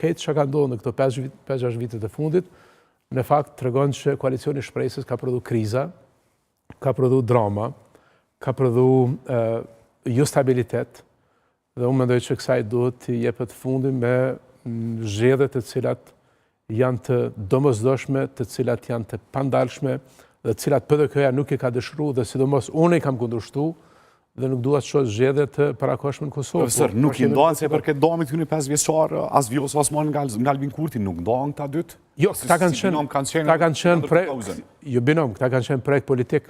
këtë që ka ndodhur në këto 5-6 vitet e fundit, në fakt tregon që koalicioni shpresës ka prodhu kriza, ka prodhu drama, ka prodhu jo stabilitet, dhe unë mendoj që kësaj duhet të jepet fundi me zgjedhje të cilat janë të domosdoshme, të cilat janë të pandalshme, dhe të cilat PDK-ja nuk i ka dëshiruar dhe sidomos unë i kam kundërshtuar dhe nuk dua të shoh zgjedhje të parakohshme në Kosovë. Profesor, nuk i ndohen se përket domit këtyre 5 vjeçar, as Vjosa Osmani nga Albin Kurti, nuk ndohen këta dytë? Jo, këta kanë qenë projekt politik.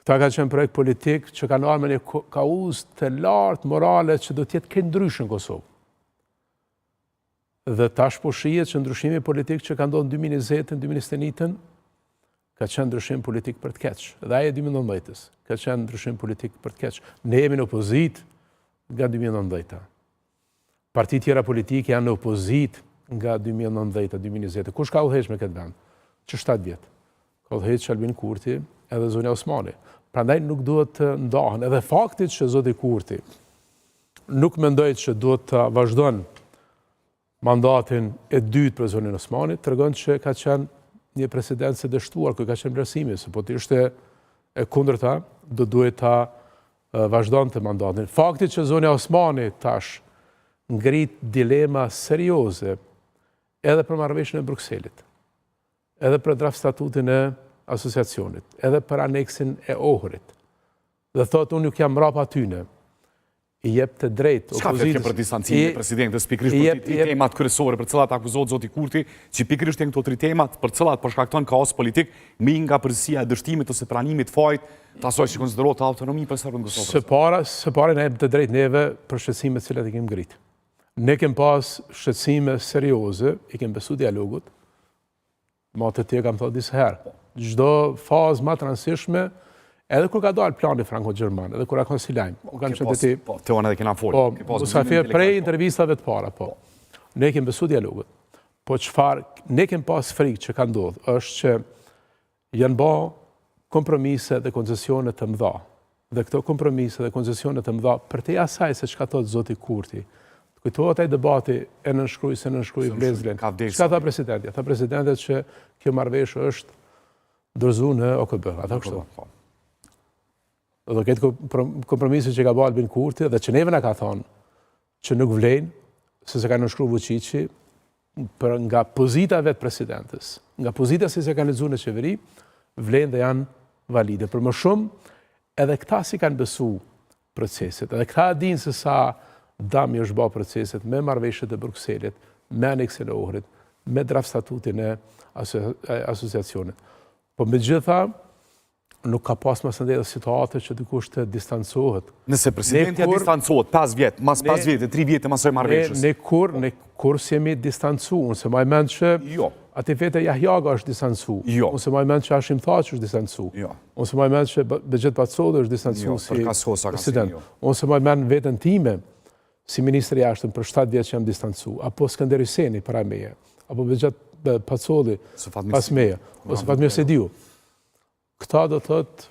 Këta kanë qenë projekt politik që kanë ardhur me një kauzë të lartë morale që do të jetë këtë ndryshë në Kosovë. Dhe tash po shihet që ndryshimi politik që ka ndodhur në 2020-2021 ka qenë ndryshim politik për të keq. Dhe ai e 2019-s ka qenë ndryshim politik për të keq. Ne jemi në opozitë nga 2019-a. Partitë tjera politike janë në opozitë nga 2019-2020. Kush ka udhëheq me këtë vend? Që 7 vjet. Ka udhëheq Albin Kurti edhe Zonja Osmani. Prandaj nuk duhet të ndahen. Edhe faktit që zoti Kurti nuk mendoj që duhet të vazhdon mandatin e dytë për Zonjën Osmani, tregon që ka qenë një presidencë e dështuar, ku ka qenë vlerësimi, se po të ishte e kundërta, do duhet ta vazhdonte mandatin. Fakti që Zonja Osmani tash ngrit dilema serioze edhe për marrëveshjen e Brukselit, edhe për draft statutin e asociacionit, edhe për aneksin e Ohrit. Dhe thotë unë nuk jam mrapa tyne. I jep të drejt opozitës. Çka flet për distancimin e presidentës pikërisht për tri temat kryesore për të cilat akuzohet zoti Kurti, që pikërisht janë këto tri temat për të cilat po shkakton kaos politik, mi nga përgjegjësia e dështimit ose pranimit të fajit të asaj që konsiderohet autonomi për Serbën e Kosovës. Së pari ne jep të drejt neve për shqetësimet të cilat i kemi ngrit. Ne kemi pas shqetësime serioze, i kemi besu dialogut, ma të tjerë kam thënë disa herë. Çdo fazë më transishme, edhe kur ka dalë plani franko-gjerman, edhe kur ka qenë si lajm. Te unë edhe kena folur. Musafir prej intervistave të para, po. Ne kemi besu dialogut. Po çfarë ne kemi pas frikë që ka ndodhur, është që janë bë kompromise dhe koncesione të mëdha. Dhe këto kompromise dhe koncesione të mëdha për te asaj se çka thot zoti Kurti. Kujtohet ai debati e nënshkruaj Blezlen. Çka tha presidenti? Tha presidenti që kjo marrëveshje është dorëzuar në OKB. Ata kështu. Do këtë kompromisi që ka bërë Albin Kurti dhe që neve na ka thonë që nuk vlen, se ka nënshkruar Vučići për nga pozita vetë presidentës, nga pozita si se ka lexuar në qeveri, vlen dhe janë valide. Për më shumë, edhe këta si kanë besu proceset, edhe këta dinë se sa dami është bërë proceset me marrëveshjet e Brukselit, me aneksin e Ohrit, me draft statutin e asociacionit. Po me gjitha, nuk ka pas më së situate që dikush të distancohet. Nëse presidentja distancohet 5 vjet, mas 5 vjetë, 3 vjetë mas së marrëveshjes. Ne kur s'jemi distancu, unë se maj mend që ati vete Jahjaga është distancu. Unë se maj mend që Hashim Thaçi është distancu. Unë se maj mend që Bexhet Pacoli është distancu si president. Unë se maj mend veten time si ministri i jashtëm për 7 vjet që jam distancu. Apo Skënder Hyseni para meje. Apo Bexhet Pacoli pas meje. Ose Fatmir Sediu. Këta do thot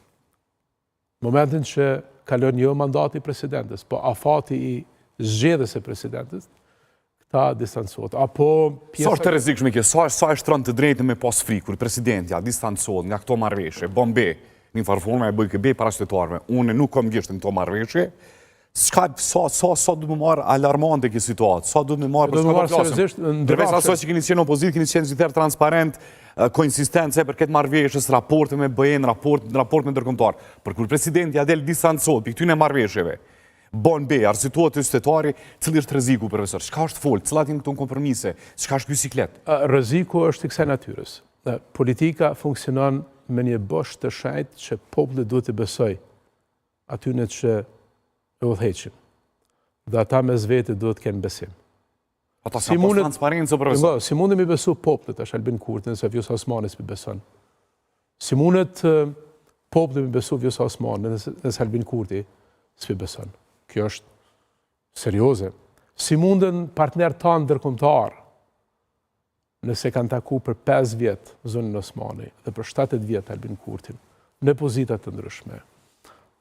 momentin që kalon jo mandati i presidentës, po afati i zgjedhjes së presidentës, këta distancohet. Apo sa është të rrezikshme kjo, sa është shtron të drejtën me pas frikë kur presidentja distancohet nga këto marrëveshje, bombe, në farforma e bëj këbe para qytetarëve. Unë nuk kam gjeshtë në këto marrëveshje. Sa du më marë alarmante kjo situatë, sa du më marë për s'ka të plasim. Dërveç aso që keni qenë opozit, keni qenë gjithër transparent, koinsistencë për këtë marrëveshjes, raporte me BE-n, raport me ndërkombëtar. Për kur presidenti adel distancohet për këtyne marrëveshjeve, bon be, arsituat të qytetari, cili është rreziku, profesor? Çka është folë? Cilat janë këto kompromise? Çka është ky siklet? Rreziku është i kësaj natyrës. Politika funksionon me një bosh të shajtë që populli duhet të besojë atyne që e udhëheqin. Dhe ata mes vete duhet të kenë besim. Ata sa pas transparencë, profesor? Si mundemi besu popullit, është Albin Kurti, nëse Vjosa Osmani s'pi beson. Si mundet popullit me besu Vjosa Osmani, nëse Albin Kurti s'pi beson. Kjo është serioze. Si munden partner tanë ndërkombëtar, nëse kanë taku për 5 vjet Zonjën Osmani dhe për 7 vjet Albin Kurtin, në pozita të ndryshme,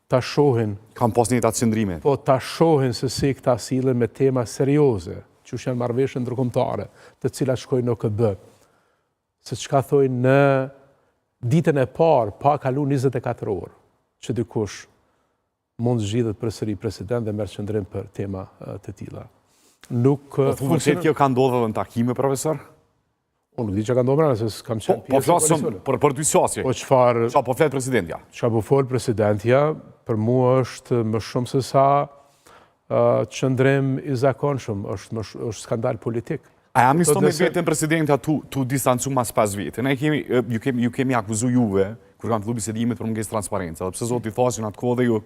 ta shohin... Kam pas një ta qëndrime. Po, ta shohin se si këta sillen me tema serioze, që janë marrëveshje ndërkombëtare, të cilat shkojnë në OKB, se çka thojnë në ditën e parë, pa kalu 24 orë, që dikush mund zgjidhet përsëri president dhe merr qendrim për tema të tilla. Nuk funksionon. Kjo ka ndodhur edhe në takime, profesor? Unë nuk di që ka ndodhur, se s'kam qenë pjesë. Po flasëm për dy qasje. Po çfarë? Çfarë po flet presidentja? Çfarë po fol presidentja, për mua është më shumë se sa qëndrim i zakonshëm, është skandal politik. A jam nisë me vetën presidentja tu distancu mas 5 vite? Ne ju kemi akuzu juve, kur kanë filluar bisedimet për mungesë transparencë, edhe pse zoti thasin atë kohë dhe ju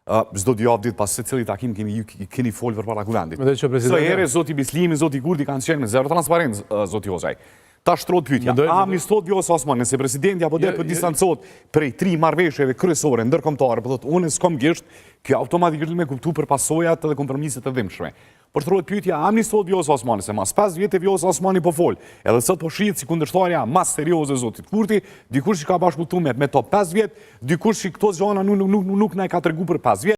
çdo dy javë ditë pas secili takim keni folur përpara kuvendit. Së herë zoti Bislimi, zoti Kurti kanë qenë me zero transparencë, zoti Ozaj. Ta shtrohet pyetja, a amnistohet Vjosa Osmani nëse presidenti apo del për distancohet prej 3 marrëveshjeve kryesore ndërkombëtare, po thotë unë s'kam gisht, kjo automatikisht me kuptu për pasojat dhe kompromiset e dhimbshme. Por shtrohet pyetja, a amnistohet Vjosa Osmani se mas 5 vite Vjosa Osmani po fol. Edhe sot po shihet si kundërshtarja mas serioze e zotit Kurti, dikush që ka bashkëpunuar me top 5 vjet, dikush që këto gjëra nuk na e ka treguar për 5 vjet.